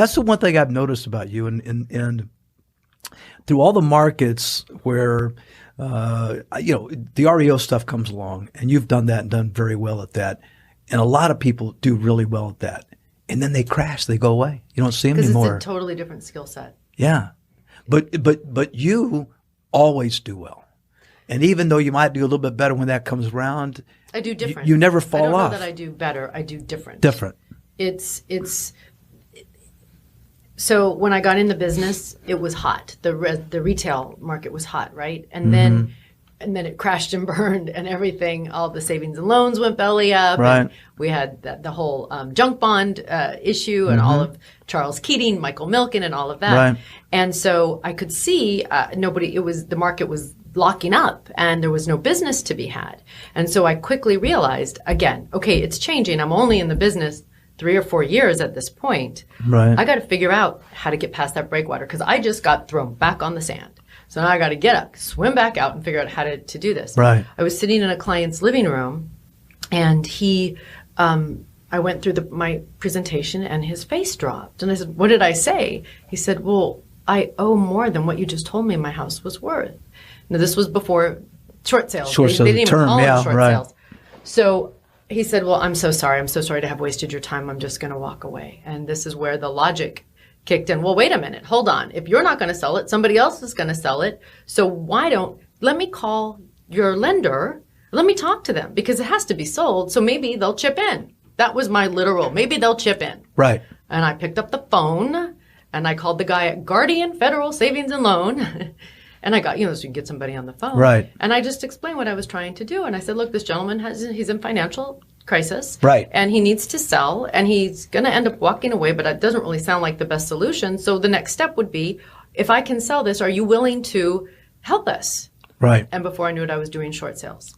That's the one thing I've noticed about you, and through all the markets where the REO stuff comes along, and you've done that and done very well at that, and a lot of people do really well at that, and then they crash, they go away. You don't see them anymore. Because it's a totally different skill set. Yeah, but you always do well, and even though you might do a little bit better when that comes around, I do different. You never fall off. I don't know that I do better. I do different. Different. So when I got in the business, it was hot. The retail market was hot, right? And then it crashed and burned, and everything. All the savings and loans went belly up. Right. And we had the whole junk bond issue, and all of Charles Keating, Michael Milken, and all of that. Right. And so I could see the market was locking up, and there was no business to be had. And so I quickly realized, again, okay, it's changing. I'm only in the business 3 or 4 years at this point. Right. I got to figure out how to get past that breakwater, because I just got thrown back on the sand. So now I got to get up, swim back out, and figure out how to do this. Right. I was sitting in a client's living room, and I went through my presentation, and his face dropped. And I said, "What did I say?" He said, "Well, I owe more than what you just told me my house was worth." Now, this was before short sales. They didn't even call them short sales. So he said, "Well, I'm so sorry. I'm so sorry to have wasted your time. I'm just going to walk away." And this is where the logic kicked in. Well, wait a minute. Hold on. If you're not going to sell it, somebody else is going to sell it. So let me call your lender. Let me talk to them, because it has to be sold. So maybe they'll chip in. That was my literal. Maybe they'll chip in. Right. And I picked up the phone, and I called the guy at Guardian Federal Savings and Loan. And I got, so you can get somebody on the phone. Right. And I just explained what I was trying to do. And I said, look, this gentleman he's in financial crisis. Right. And he needs to sell, and he's going to end up walking away, but it doesn't really sound like the best solution. So the next step would be, if I can sell this, are you willing to help us? Right. And before I knew it, I was doing short sales.